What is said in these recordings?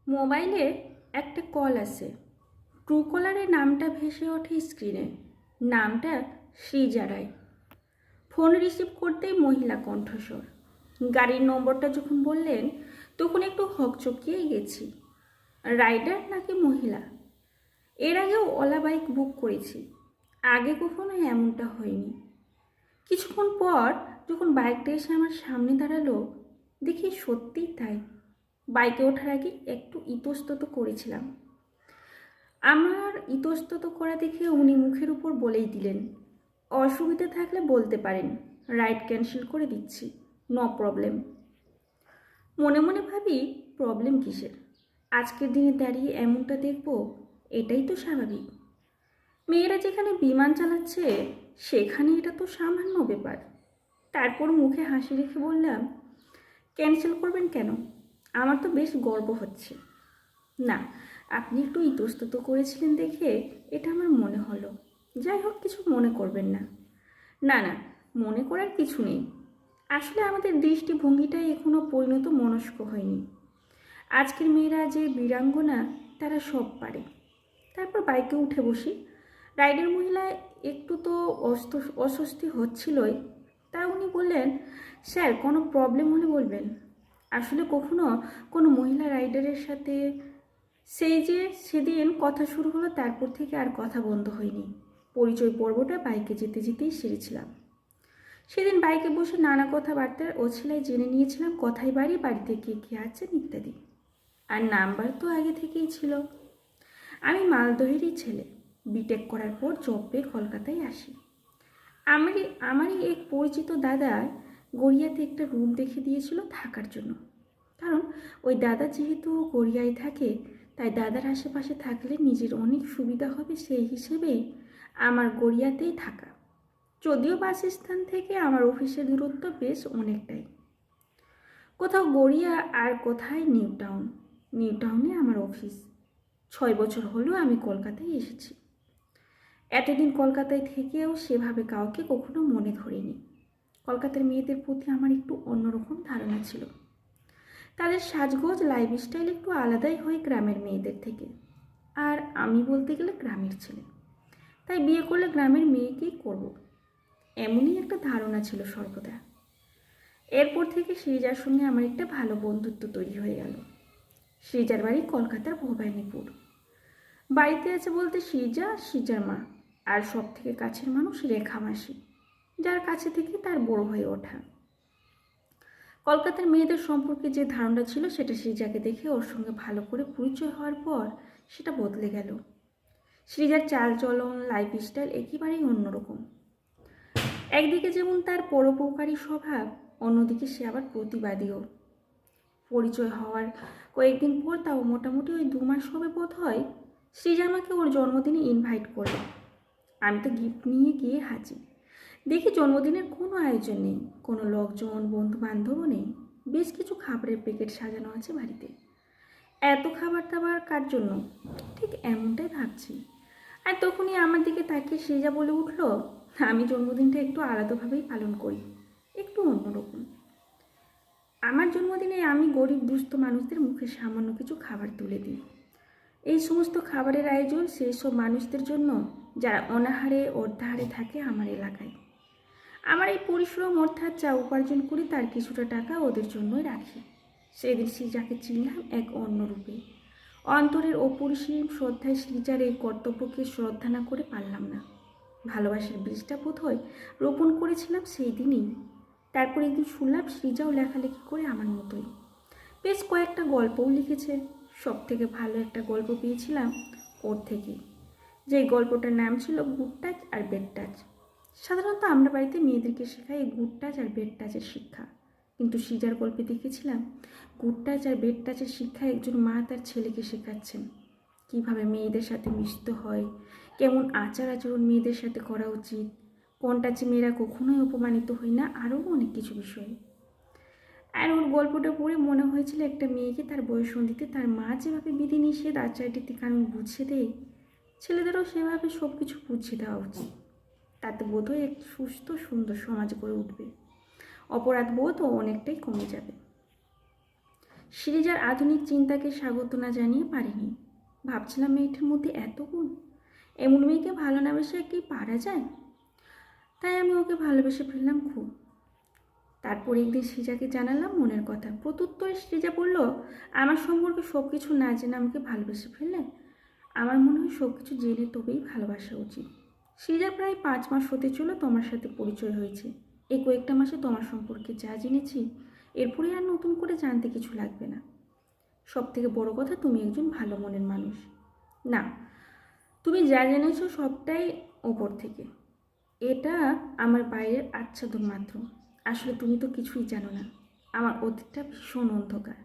মোবাইলে একটা কল আসে। ট্রু কলারে নামটা ভেসে ওঠে স্ক্রিনে। নামটা সৃজা রায়। ফোন রিসিভ করতেই মহিলা কণ্ঠস্বর। গাড়ির নম্বরটা যখন বললেন তখন একটু হকচকিয়ে গেছি। রাইডার নাকি মহিলা? এর আগেও ওলা বাইক বুক করেছি, আগে কখনো এমনটা হয়নি। কিছুক্ষণ পর যখন বাইকটা এসে আমার সামনে দাঁড়ালো, দেখি সত্যিই তাই। বাইকে ওঠার আগে একটু ইতস্তত করেছিলাম। আমার ইতস্তত করা দেখে উনি মুখের উপর বলেই দিলেন, অসুবিধা থাকলে বলতে পারেন, রাইড ক্যান্সেল করে দিচ্ছি, নো প্রবলেম। মনে মনে ভাবি, প্রবলেম কিসের? আজকের দিনে দাঁড়িয়ে এমনটা দেখব, এটাই তো স্বাভাবিক। মেয়েরা যেখানে বিমান চালাচ্ছে সেখানে এটা তো সামান্য ব্যাপার। তারপর মুখে হাসি রেখে বললাম, ক্যান্সেল করবেন কেন? আমার তো বেশ গর্ব হচ্ছে। না, আপনি একটু ইতস্তত করেছিলেন দেখে এটা আমার মনে হলো। যাই হোক, কিছু মনে করবেন না। না না, মনে করার কিছু নেই। আসলে আমাদের দৃষ্টিভঙ্গিটাই এখনও পরিণত মনস্ক হয়নি। আজকের মেয়েরা যে বীরাঙ্গনা, তারা সব পারে। তারপর বাইকে উঠে বসি। রাইডার মহিলা একটু তো অস্বস্তি হচ্ছিলই। তা উনি বললেন, স্যার কোনো প্রবলেম হলে বলবেন। আসলে কখনো কোনো মহিলা রাইডারের সাথে সেই যে সেদিন কথা শুরু হলো, তারপর থেকে আর কথা বন্ধ হয়নি। পরিচয় পর্বটা বাইকে যেতে যেতেই সেরেছিলাম। সেদিন বাইকে বসে নানা কথাবার্তার ওছিলায় জেনে নিয়েছিলাম কোথায় বাড়ি, বাড়িতে কে কে আছেন ইত্যাদি। আর নাম্বার তো আগে থেকেই ছিল। আমি মালদহেরই ছেলে। বিটেক করার পর জব পেয়ে কলকাতায় আসি। আমারই এক পরিচিত দাদা গড়িয়াতে একটা রুম দেখে দিয়েছিল থাকার জন্য। কারণ ওই দাদা যেহেতু গড়িয়ায় থাকে, তাই দাদার আশেপাশে থাকলে নিজের অনেক সুবিধা হবে, সেই হিসেবেই আমার গড়িয়াতেই থাকা। যদিও বাস স্ট্যান্ড থেকে আমার অফিসের দূরত্ব বেশ অনেকটাই। কোথাও গড়িয়া আর কোথায় নিউ টাউন। নিউ টাউনে আমার অফিস। 6 বছর হলো আমি কলকাতায় এসেছি। এতদিন কলকাতায় থেকেও সেভাবে কাউকে কখনো মনে ধরিনি। কলকাতার মেয়েদের প্রতি আমার একটু অন্যরকম ধারণা ছিল। তাদের সাজগোজ লাইফস্টাইল একটু আলাদাই হয় গ্রামের মেয়েদের থেকে। আর আমি বলতে গেলে গ্রামের ছেলে, তাই বিয়ে করলে গ্রামের মেয়েকেই করব, এমনই একটা ধারণা ছিল সর্বদা। এরপর থেকে সৃজার সঙ্গে আমার একটা ভালো বন্ধুত্ব তৈরি হয়ে গেল। সৃজার বাড়ি কলকাতার ভবানীপুর। বাড়িতে আছে বলতে সৃজা, সৃজার মা, আর সব থেকে কাছের মানুষ রেখা মাসি, যার কাছে থেকে তার বড় হয়ে ওঠা। কলকাতার মেয়েদের সম্পর্কে যে ধারণা ছিল সেটা সৃজাকে দেখে ওর সঙ্গে ভালো করে পরিচয় হওয়ার পর সেটা বদলে গেল। সৃজার চালচলন, লাইফস্টাইল একেবারেই অন্যরকম। একদিকে যেমন তার পরোপকারী স্বভাব, অন্যদিকে সে আবার প্রতিবাদীও। পরিচয় হওয়ার কয়েকদিন পর, তাও মোটামুটি ওই 2 মাস হবে বোধ হয়, সৃজা আমাকে ওর জন্মদিনে ইনভাইট করল। আমি তো গিফট নিয়ে গিয়ে হাজির। দেখি জন্মদিনের কোনো আয়োজন নেই, কোনো লোকজন বন্ধু বান্ধবও নেই। বেশ কিছু খাবারের প্যাকেট সাজানো আছে বাড়িতে। এত খাবার দাবার কার জন্য? ঠিক এমনটাই ভাবছি। আর তখনই আমার দিকে তাকিয়ে সৃজা বলে উঠল, আমি জন্মদিনটা একটু আলাদাভাবেই পালন করি, একটু অন্যরকম। আমার জন্মদিনে আমি গরিব দুস্থ মানুষদের মুখে সামান্য কিছু খাবার তুলে দিই। এই সমস্ত খাবারের আয়োজন সেই সব মানুষদের জন্য যারা অনাহারে অর্ধাহারে থাকে আমার এলাকায়। আমার এই পরিশ্রম অর্থাৎ যা উপার্জন করি তার কিছুটা টাকা ওদের জন্যই রাখি। সেদিন সৃজাকে চিনলাম এক অন্য রূপে। অন্তরের অপরিসীম শ্রদ্ধায় সৃজার এই কর্তব্যকে শ্রদ্ধা না করে পারলাম না। ভালোবাসার বীজটা বোধ হয় রোপণ করেছিলাম সেই দিনই। তারপর একদিন শুনলাম সৃজাও লেখালেখি করে আমার মতোই বেশ কয়েকটা গল্পও লিখেছে। সব থেকে ভালো একটা গল্প পেয়েছিলাম ওর থেকেই, যে গল্পটার নাম ছিল গুড টাচ আর বেড টাচ। সাধারণত আমরা বাড়িতে মেয়েদেরকে শেখাই গুড টাচ আর বেড টাচের শিক্ষা, কিন্তু সৃজার গল্পে দেখেছিলাম গুড টাচ আর বেড টাচের শিক্ষা একজন মা তার ছেলেকে শেখাচ্ছেন। কীভাবে মেয়েদের সাথে মিশতে হয়, কেমন আচার আচরণ মেয়েদের সাথে করা উচিত, কোন টাচে মেয়েরা কখনোই অপমানিত হয় না, আরও অনেক কিছু বিষয়। আর ওর গল্পটা পড়ে মনে হয়েছিল একটা মেয়েকে তার বয়ঃসন্ধিতে তার মা যেভাবে বিধিনিষেধ আচার রীতি কানুন বুঝিয়ে দেয়, ছেলেদেরও সেভাবে সব কিছু বুঝিয়ে দেওয়া উচিত। তাতে বোধহয় এক সুস্থ সুন্দর সমাজ গড়ে উঠবে, অপরাধ বোধও অনেকটাই কমে যাবে। সিরিজার আধুনিক চিন্তাকে স্বাগত না জানিয়ে পারিনি। ভাবছিলাম মেয়েটির মধ্যে এত গুণ, এমন মেয়েকে ভালো না বেসে কি পারা যায়? তাই আমি ওকে ভালোবেসে ফেললাম খুব। তারপর একদিন সৃজাকে জানালাম মনের কথা। প্রত্যুত্তরে সৃজা বলল, আমার সম্পর্কে সব কিছু না জেনে আমাকে ভালোবেসে ফেললে? আমার মনে হয় সব কিছু জেনে তবেই ভালোবাসা উচিত। সৃজা প্রায় 5 মাস হতে চলো তোমার সাথে পরিচয় হয়েছে। এই কয়েকটা মাসে তোমার সম্পর্কে যা জেনেছি, এরপরে আর নতুন করে জানতে কিছু লাগবে না। সব থেকে বড় কথা, তুমি একজন ভালো মনের মানুষ। না, তুমি যা জেনেছো সবটাই ওপর থেকে। এটা আমার বাইরের আচ্ছাদন মাত্র। আসলে তুমি তো কিছুই জানো না। আমার অতীতটা ভীষণ অন্ধকার,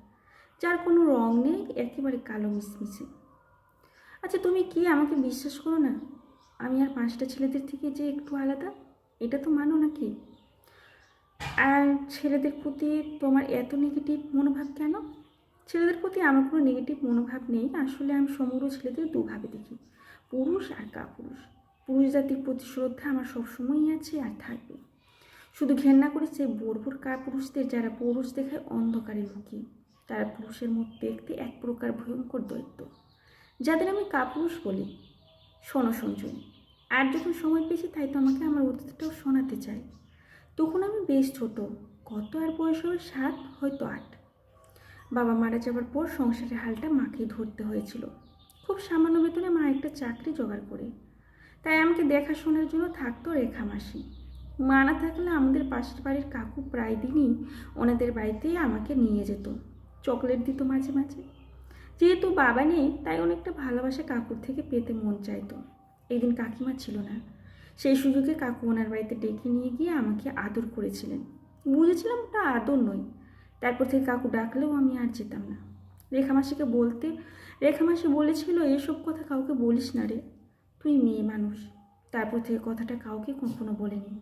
যার কোনো রং নেই, একেবারে কালো মিশমিশে। আচ্ছা, তুমি কি আমাকে বিশ্বাস করো না? আমি আর 5টা ছেলেদের থেকে যে একটু আলাদা, এটা তো মানো নাকি? আর ছেলেদের প্রতি তোমার এত নেগেটিভ মনোভাব কেন? ছেলেদের প্রতি আমার কোনো নেগেটিভ মনোভাব নেই। আসলে আমি সমগ্র ছেলেদের দুভাবে দেখি, পুরুষ আর কাপুরুষ। পুরুষ জাতির প্রতি শ্রদ্ধা আমার সবসময়ই আছে আর থাকবে। শুধু ঘেন্না করে সেই বর্বর কাপুরুষদের, যারা পুরুষ দেখায় অন্ধকারে লুকিয়ে। তারা পুরুষের মুখ দেখতে এক প্রকার ভয়ঙ্কর দৈত্য, যাদের আমি কাপুরুষ বলি। শোনো সঞ্জয়, আর যখন সময় পেয়েছি তাই তো আমাকে আমার অতীতটাও শোনাতে চাই। তখন আমি বেশ ছোট, কত আর বয়স হবে 7, হয়তো 8। বাবা মারা যাবার পর সংসারের হালটা মাকেই ধরতে হয়েছিল। খুব সামান্য বেতনে মা একটা চাকরি জোগাড় করে, তাই আমাকে দেখাশোনার জন্য থাকতো রেখা মাসি। মা না থাকলে আমাদের পাশের বাড়ির কাকু প্রায় দিনই ওনাদের বাড়িতেই আমাকে নিয়ে যেত, চকলেট দিত মাঝে মাঝে। যেহেতু বাবা নেই, তাই অনেকটা ভালোবাসা কাকুর থেকে পেতে মন চাইতো। একদিন কাকিমা ছিল না, সেই সুযোগে কাকু ওনার বাড়িতে ডেকে নিয়ে গিয়ে আমাকে আদর করেছিলেন। বুঝেছিলাম ওটা আদর নয়। তারপর থেকে কাকু ডাকলেও আমি আর যেতাম না। রেখামাসি বলেছিল, এসব কথা কাউকে বলিস না রে, তুই মেয়ে মানুষ। তারপর থেকে কথাটা কাউকে কখনো বলেনি।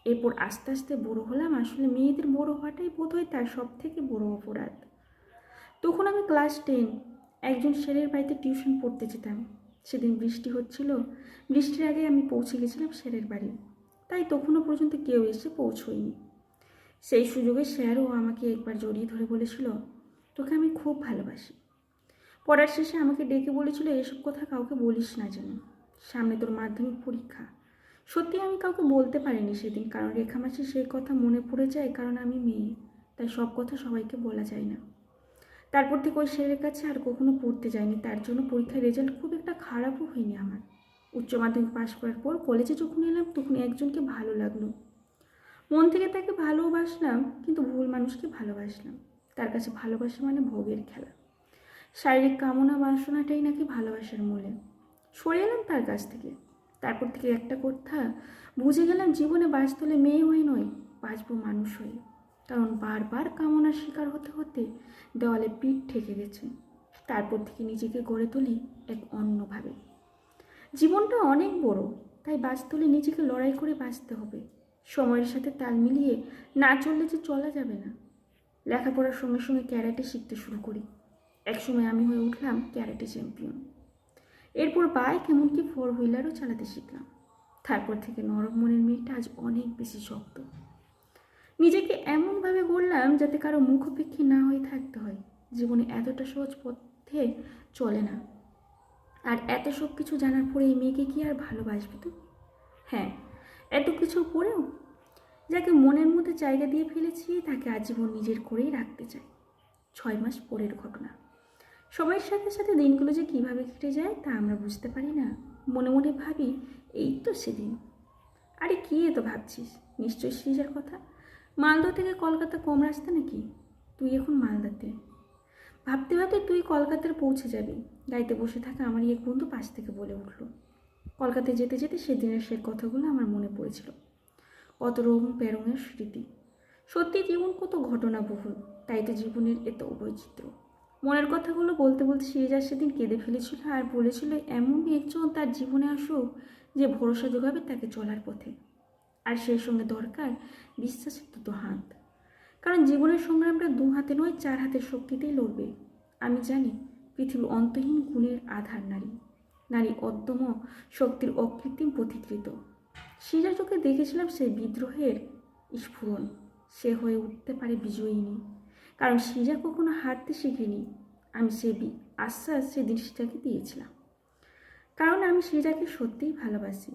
এরপর আস্তে আস্তে বড় হলাম। আসলে মেয়েদের বড় হওয়াটাই বোধহয় তার সব থেকে বড় অপরাধ। তখন আমি ক্লাস 10, একজন স্যারের বাড়িতে টিউশন পড়তে যেতাম। সেদিন বৃষ্টি হচ্ছিল। বৃষ্টির আগে আমি পৌঁছে গেছিলাম স্যারের বাড়ি, তাই তখনও পর্যন্ত কেউ এসে পৌঁছয়নি। সেই সুযোগে স্যারও আমাকে একবার জড়িয়ে ধরে বলেছিল, তোকে আমি খুব ভালোবাসি। পড়ার শেষে আমাকে ডেকে বলেছিল, এসব কথা কাউকে বলিস না যেন, সামনে তোর মাধ্যমিক পরীক্ষা। সত্যি আমি কাউকে বলতে পারিনি সেদিন, কারণ রেখামাসি সেই কথা মনে পড়ে যায়, কারণ আমি মেয়ে, তাই সব কথা সবাইকে বলা যায় না। তারপর থেকে ওই স্যারের কাছে আর কখনো পড়তে যায়নি। তার জন্য পরীক্ষার রেজাল্ট খুব একটা খারাপও হয়নি আমার। উচ্চ মাধ্যমিক পাশ করার পর কলেজে যখন এলাম, তখন একজনকে ভালো লাগলো। মন থেকে তাকে ভালোবাসলাম, কিন্তু ভুল মানুষকে ভালোবাসলাম। তার কাছে ভালোবাসা মানে ভোগের খেলা। শারীরিক কামনা বাসনাটাই নাকি ভালোবাসার মূলে। সরে এলাম তার কাছ থেকে। তারপর থেকে একটা কথা বুঝে গেলাম, জীবনে বাঁচতে হলে মেয়ে হয়ে নয়, বাঁচবো মানুষ হয়ে। কারণ বারবার কামনার শিকার হতে হতে দেওয়ালে পিঠ ঠেকে গেছে। তারপর থেকে নিজেকে গড়ে তুলি এক অন্যভাবে। জীবনটা অনেক বড়, তাই বাঁচতে হলে নিজেকে লড়াই করে বাঁচতে হবে। সময়ের সাথে তাল মিলিয়ে না চললে যে চলা যাবে না। লেখাপড়ার সঙ্গে সঙ্গে ক্যারাটে শিখতে শুরু করি। একসময় আমি হয়ে উঠলাম ক্যারাটে চ্যাম্পিয়ন। এরপর বাইক, এমনকি 4 হুইলারও চালাতে শিখলাম। তারপর থেকে নরম মনের মেয়েটা আজ অনেক বেশি শক্ত। নিজেকে এমনভাবে গড়লাম যাতে কারো মুখাপেক্ষী না হয়ে থাকতে হয়। জীবনে এতটা সহজ পথে চলে না। আর এত সব কিছু জানার পরে এই মেয়েকে কি আর ভালোবাসবে তো? হ্যাঁ, এত কিছু পরেও যাকে মনের মধ্যে জায়গা দিয়ে ফেলেছি, তাকে আজীবন নিজের করেই রাখতে চাই। 6 মাস পরের ঘটনা। সময়ের সাথে সাথে দিনগুলো যে কীভাবে কেটে যায় তা আমরা বুঝতে পারি না। মনে মনে ভাবি, এই তো সেদিন। আরে কী এত ভাবছিস? নিশ্চয়ই সৃজার কথা। মালদা থেকে কলকাতা কম রাস্তা নাকি? তুই এখন মালদাতে। ভাবতে ভাবতে তুই কলকাতার পৌঁছে যাবি। গাড়িতে বসে থাকা আমার এক বন্ধু পাশ থেকে বলে উঠল। কলকাতায় যেতে যেতে সেদিনের সে কথাগুলো আমার মনে পড়েছিল। কত রং বেরঙের স্মৃতি। সত্যি জীবন কত ঘটনাবহুল, তাই তো জীবনের এত বৈচিত্র্য। মনের কথাগুলো বলতে বলতে সৃজা সেদিন কেঁদে ফেলেছিল আর বলেছিল, এমনই একজন তার জীবনে আসুক যে ভরসা যোগাবে তাকে চলার পথে। আর সেই সঙ্গে দরকার বিশ্বাসের দুটো হাত। কারণ জীবনের সংগ্রামটা 2 হাতে নয়, 4 হাতের শক্তিতেই লড়বে। আমি জানি পৃথিবীর অন্তহীন গুণের আধার নারী। নারী অদ্যম শক্তির অকৃত্রিম পথিকৃত। সৃজার চোখে দেখেছিলাম সেই বিদ্রোহের স্ফুরণ। সে হয়ে উঠতে পারে বিজয়িনী, কারণ সৃজা কখনো হাঁটতে শিখেনি। আমি সে আশ্বাস সেদিন সৃজাকে দিয়েছিলাম, কারণ আমি সৃজাকে সত্যিই ভালোবাসি।